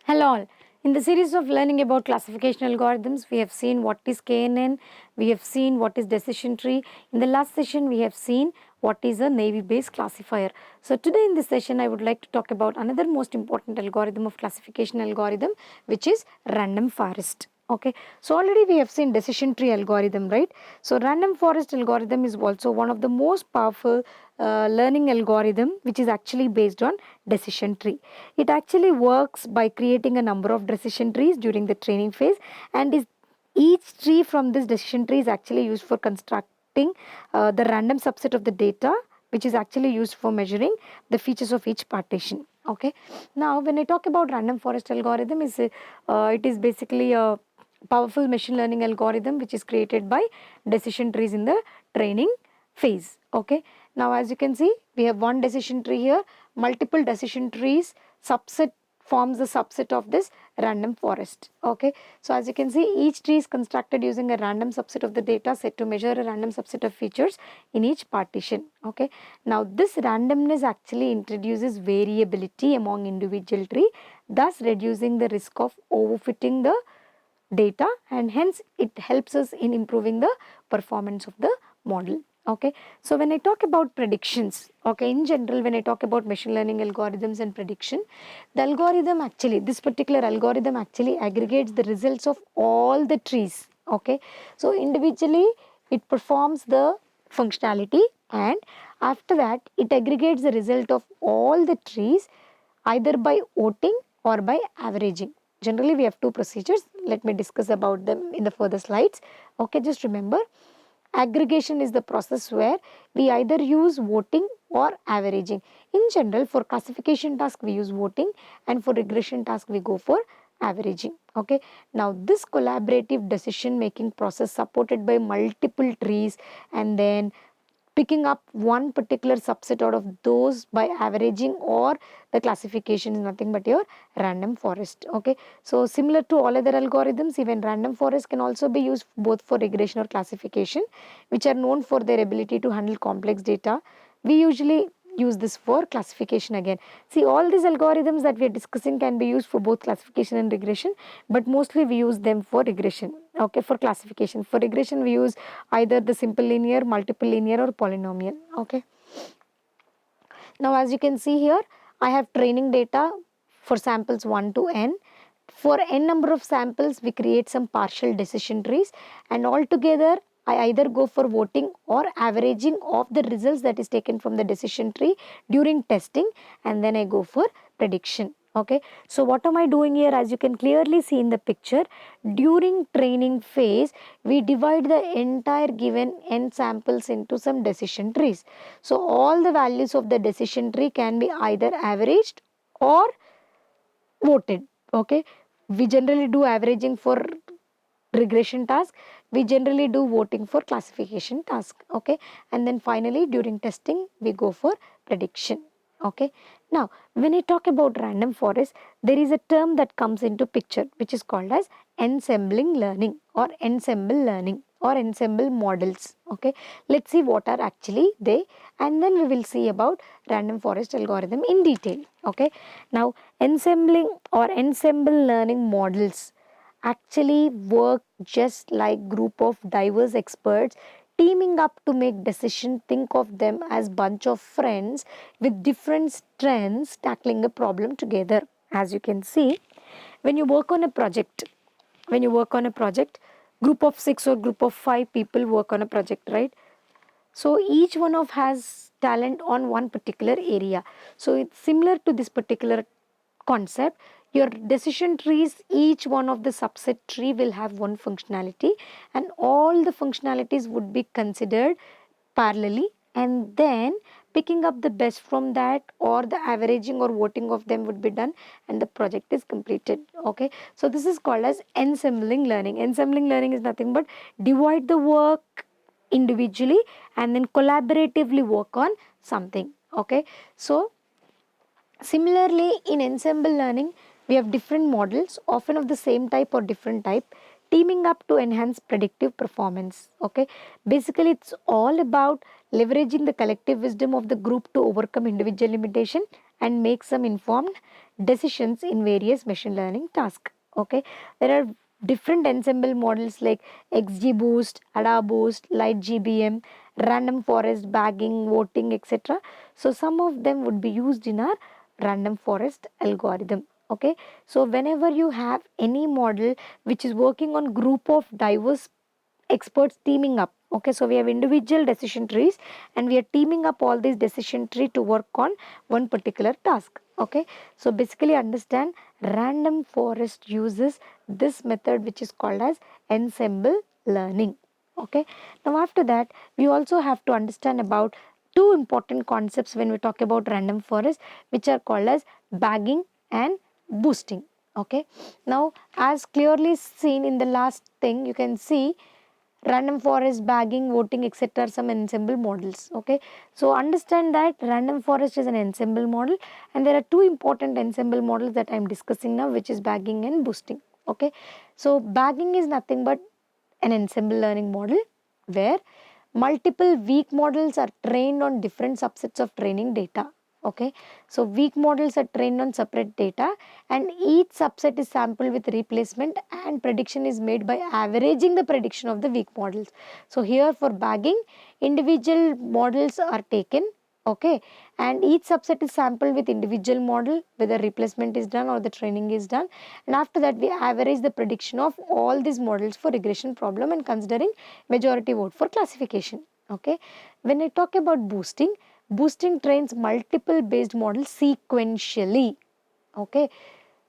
Hello all. In the series of learning about classification algorithms, we have seen what is KNN, we have seen what is decision tree. In the last session, we have seen what is a naive-Bayes classifier. So today in this session, I would like to talk about another most important algorithm of classification algorithm, which is random forest. Okay, so already we have seen decision tree algorithm, right? So random forest algorithm is also one of the most powerful learning algorithm which is actually based on decision tree. It actually works by creating a number of decision trees during the training phase, and each tree from this decision tree is actually used for constructing the random subset of the data, which is actually used for measuring the features of each partition. Okay, now when I talk about random forest algorithm, it is basically a powerful machine learning algorithm which is created by decision trees in the training phase. Okay, now as you can see, we have one decision tree here, multiple decision trees, subset forms the subset of this random forest. Okay, so as you can see, each tree is constructed using a random subset of the data set to measure a random subset of features in each partition. Okay, now this randomness actually introduces variability among individual tree, thus reducing the risk of overfitting the data, and hence it helps us in improving the performance of the model. Okay, so when I talk about predictions, okay, in general, when I talk about machine learning algorithms and prediction, the algorithm actually, this particular algorithm actually aggregates the results of all the trees. Okay, so individually it performs the functionality, and after that it aggregates the result of all the trees either by voting or by averaging. Generally, we have two procedures. Let me discuss about them in the further slides. Okay, just remember, aggregation is the process where we either use voting or averaging. In general, for classification task, we use voting, and for regression task, we go for averaging. Okay, now this collaborative decision making process supported by multiple trees and then picking up one particular subset out of those by averaging or the classification is nothing but your random forest. Okay, so similar to all other algorithms, even random forest can also be used both for regression or classification, which are known for their ability to handle complex data. We usually use this for classification again. See, all these algorithms that we are discussing can be used for both classification and regression, but mostly we use them for regression. Okay, for classification. For regression, we use either the simple linear, multiple linear, or polynomial. Okay, now as you can see here, I have training data for samples 1 to n. For n number of samples, we create some partial decision trees, and altogether I either go for voting or averaging of the results that is taken from the decision tree during testing, and then I go for prediction. Okay, so what am I doing here? As you can clearly see in the picture, during training phase, we divide the entire given n samples into some decision trees. So all the values of the decision tree can be either averaged or voted. Okay, we generally do averaging for regression task, we generally do voting for classification task. Okay, and then finally during testing we go for prediction. Okay, now when I talk about random forest, there is a term that comes into picture which is called as ensembling learning or ensemble learning or ensemble models. Okay, let's see what are actually they, and then we will see about random forest algorithm in detail. Okay, now ensembling or ensemble learning models actually work just like group of diverse experts teaming up to make decision. Think of them as bunch of friends with different strengths tackling a problem together. As you can see, when you work on a project, group of 6 or group of 5 people work on a project, right? So each one of has talent on one particular area. So it's similar to this particular concept. Your decision trees, each one of the subset tree will have one functionality, and all the functionalities would be considered parallelly, and then picking up the best from that or the averaging or voting of them would be done, and the project is completed. Okay, so this is called as ensembling learning. Ensembling learning is nothing but divide the work individually and then collaboratively work on something. Okay, so similarly, in ensemble learning, we have different models, often of the same type or different type, teaming up to enhance predictive performance. Okay, basically, it's all about leveraging the collective wisdom of the group to overcome individual limitation and make some informed decisions in various machine learning tasks. Okay, there are different ensemble models like XGBoost, AdaBoost, LightGBM, random forest, bagging, voting, etc. So some of them would be used in our random forest algorithm. Okay, so whenever you have any model which is working on group of diverse experts teaming up. Okay, so we have individual decision trees and we are teaming up all these decision tree to work on one particular task. Okay, so basically understand random forest uses this method which is called as ensemble learning. Okay, now after that we also have to understand about two important concepts when we talk about random forest, which are called as bagging and boosting. Okay, now as clearly seen in the last thing, you can see random forest, bagging, voting, etc. are some ensemble models. Okay, so understand that random forest is an ensemble model, and there are two important ensemble models that I am discussing now, which is bagging and boosting. Okay, so bagging is nothing but an ensemble learning model where multiple weak models are trained on different subsets of training data. Okay, so weak models are trained on separate data and each subset is sampled with replacement and prediction is made by averaging the prediction of the weak models. So here for bagging, individual models are taken. Okay, and each subset is sampled with individual model, whether replacement is done or the training is done, and after that we average the prediction of all these models for regression problem and considering majority vote for classification. Okay, when I talk about boosting, boosting trains multiple based models sequentially. Okay,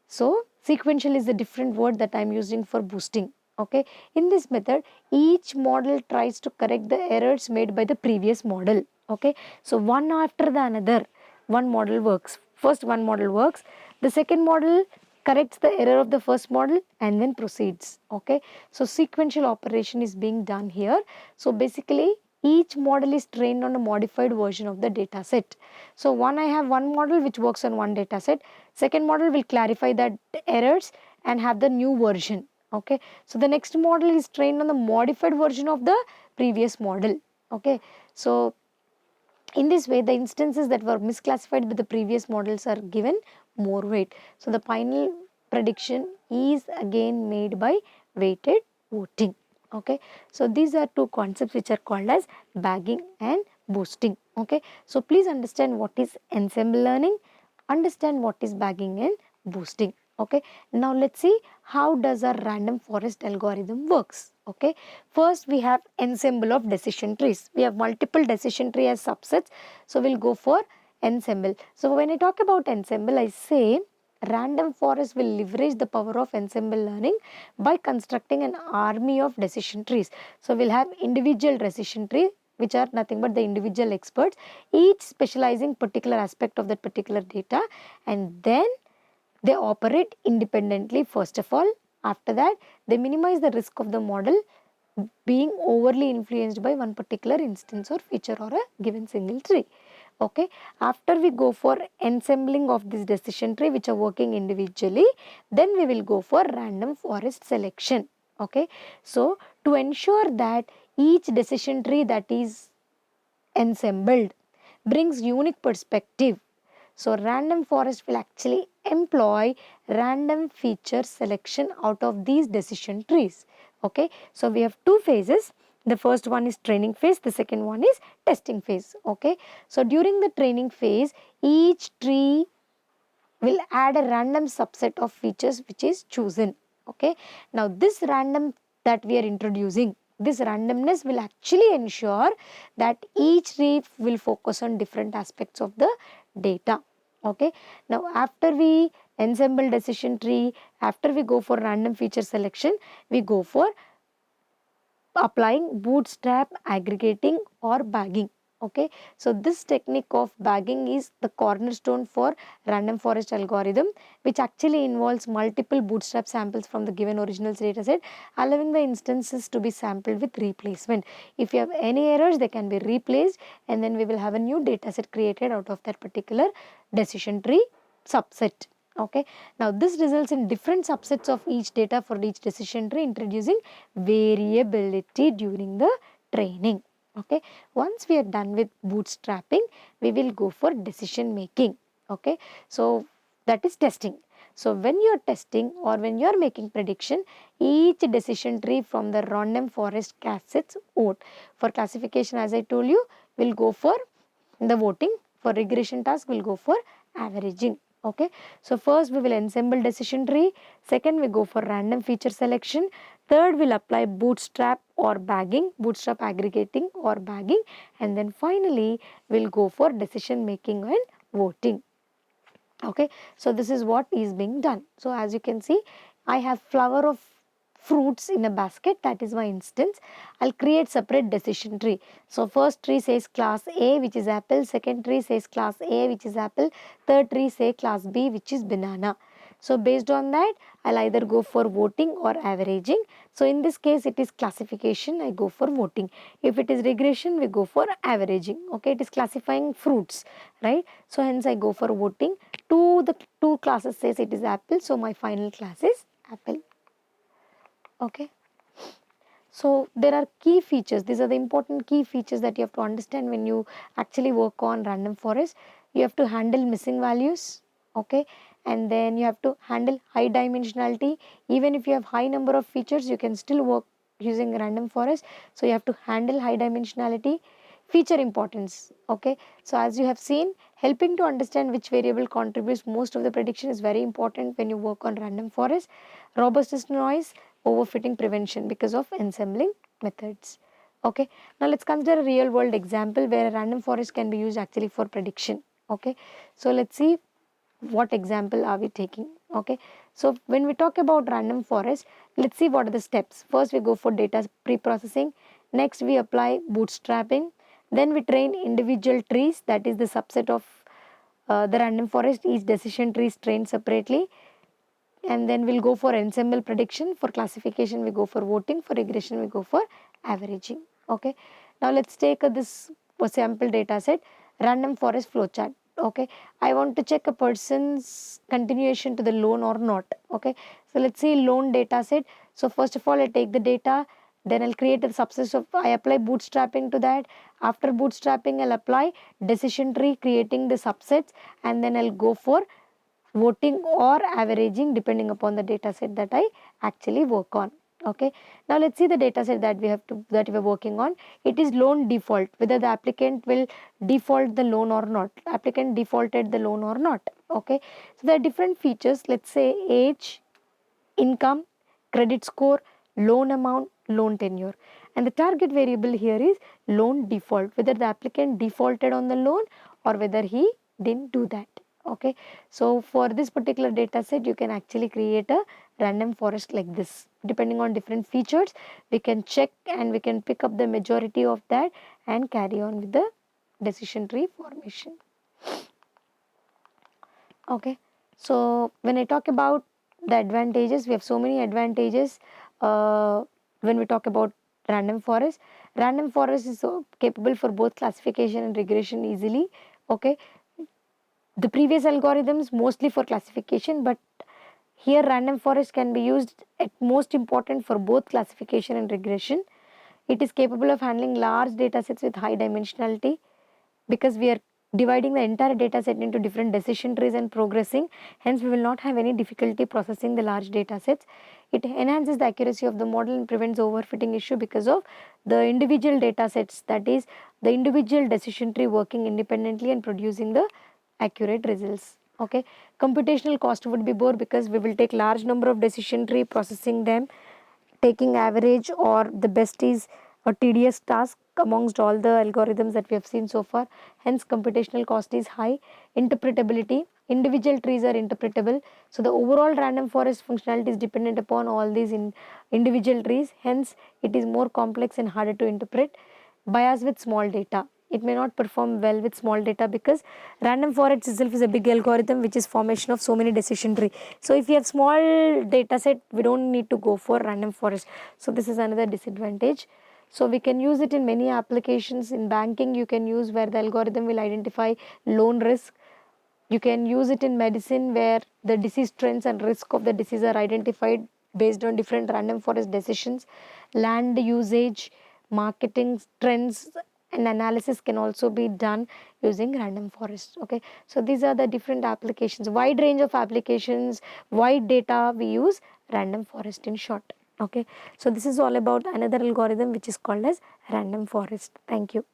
so sequential is the different word that I am using for boosting. Okay, in this method each model tries to correct the errors made by the previous model. Okay, so one after the another, one model works. First one model works, the second model corrects the error of the first model and then proceeds. Okay, so sequential operation is being done here. So basically each model is trained on a modified version of the data set. So I have one model which works on one data set, second model will clarify that errors and have the new version. Okay, so the next model is trained on the modified version of the previous model. Okay, so in this way, the instances that were misclassified with the previous models are given more weight. So the final prediction is again made by weighted voting. Okay, so these are two concepts which are called as bagging and boosting. Okay, so please understand what is ensemble learning, understand what is bagging and boosting. Okay, now let's see how does a random forest algorithm works. Okay, first we have ensemble of decision trees. We have multiple decision tree as subsets, so we'll go for ensemble. So when I talk about ensemble, I say random forest will leverage the power of ensemble learning by constructing an army of decision trees. So we'll have individual decision tree which are nothing but the individual experts, each specializing particular aspect of that particular data, and then they operate independently first of all. After that, they minimize the risk of the model being overly influenced by one particular instance or feature or a given single tree. Okay, after we go for ensembling of this decision tree which are working individually, then we will go for random forest selection. Okay, so to ensure that each decision tree that is ensembled brings unique perspective, so random forest will actually employ random feature selection out of these decision trees. Okay, so we have two phases. The first one is training phase, the second one is testing phase. Okay, so during the training phase, each tree will add a random subset of features which is chosen. Okay, now this random that we are introducing, this randomness will actually ensure that each tree will focus on different aspects of the data. Okay, now after we ensemble decision tree, after we go for random feature selection, we go for applying bootstrap, aggregating or bagging. Okay, so this technique of bagging is the cornerstone for random forest algorithm, which actually involves multiple bootstrap samples from the given original dataset, allowing the instances to be sampled with replacement. If you have any errors, they can be replaced and then we will have a new dataset created out of that particular decision tree subset. Okay, now this results in different subsets of each data for each decision tree, introducing variability during the training. Okay, once we are done with bootstrapping, we will go for decision making. Okay, so that is testing. So when you are testing or when you are making prediction, each decision tree from the random forest casts its vote. For classification, as I told you, will go for the voting. For regression task, will go for averaging. Okay, so first we will ensemble decision tree. Second, we go for random feature selection. Third, we'll apply bootstrap or bagging, bootstrap aggregating or bagging, and then finally we'll go for decision making and voting. Okay, so this is what is being done. So as you can see, I have flower of fruits in a basket, that is my instance. I'll create separate decision tree. So first tree says class A, which is apple. Second tree says class A, which is apple. Third tree say class B, which is banana. So based on that, I'll either go for voting or averaging. So in this case, it is classification, I go for voting. If it is regression, we go for averaging. Okay, it is classifying fruits, right? So hence I go for voting. The two classes says it is apple, so my final class is apple. Okay. So there are key features. These are the important key features that you have to understand when you actually work on random forest. You have to handle missing values. Okay, and then you have to handle high dimensionality. Even if you have high number of features, you can still work using random forest. So you have to handle high dimensionality. Feature importance. Okay, so as you have seen, helping to understand which variable contributes most of the prediction is very important when you work on random forest. Robustness noise, overfitting prevention because of ensembling methods. Okay, now let's consider a real world example where a random forest can be used actually for prediction. Okay, so let's see what example are we taking. Okay, so when we talk about random forest, let's see what are the steps. First we go for data pre-processing. Next we apply bootstrapping. Then we train individual trees, that is the subset of the random forest. Each decision tree is trained separately. And then we'll go for ensemble prediction. For classification we go for voting. For regression we go for averaging. Okay, now let's take this sample data set, random forest flowchart. Okay, I want to check a person's continuation to the loan or not. Okay, so let's see loan data set. So first of all, I take the data, then I'll create a subset of, I apply bootstrapping to that. After bootstrapping, I'll apply decision tree creating the subsets, and then I'll go for voting or averaging depending upon the data set that I actually work on. Okay, now let's see the data set that we are working on. It is loan default, whether the applicant will default the loan or not. Applicant defaulted the loan or not. Okay, so there are different features. Let's say age, income, credit score, loan amount, loan tenure, and the target variable here is loan default, whether the applicant defaulted on the loan or whether he didn't do that. Okay, so for this particular data set you can actually create a random forest like this. Depending on different features, we can check and we can pick up the majority of that and carry on with the decision tree formation. Okay, so when I talk about the advantages, we have so many advantages when we talk about random forest. Random forest is so capable for both classification and regression easily. Okay, the previous algorithms mostly for classification, but here random forest can be used at most important for both classification and regression. It is capable of handling large data sets with high dimensionality, because we are dividing the entire data set into different decision trees and progressing. Hence we will not have any difficulty processing the large data sets. It enhances the accuracy of the model and prevents overfitting issue because of the individual data sets, that is the individual decision tree working independently and producing the accurate results. Okay, computational cost would be more because we will take large number of decision tree, processing them, taking average or the best is a tedious task amongst all the algorithms that we have seen so far. Hence computational cost is high. Interpretability, individual trees are interpretable, so the overall random forest functionality is dependent upon all these individual trees. Hence it is more complex and harder to interpret. Bias with small data, it may not perform well with small data because random forest itself is a big algorithm which is formation of so many decision tree. So if you have small data set, we don't need to go for random forest. So this is another disadvantage. So we can use it in many applications. In banking you can use, where the algorithm will identify loan risk. You can use it in medicine where the disease trends and risk of the disease are identified based on different random forest decisions. Land usage, marketing trends and analysis can also be done using random forest. Okay, so these are the different applications, wide range of applications, wide data, we use random forest in short. Okay, so this is all about another algorithm which is called as random forest. Thank you.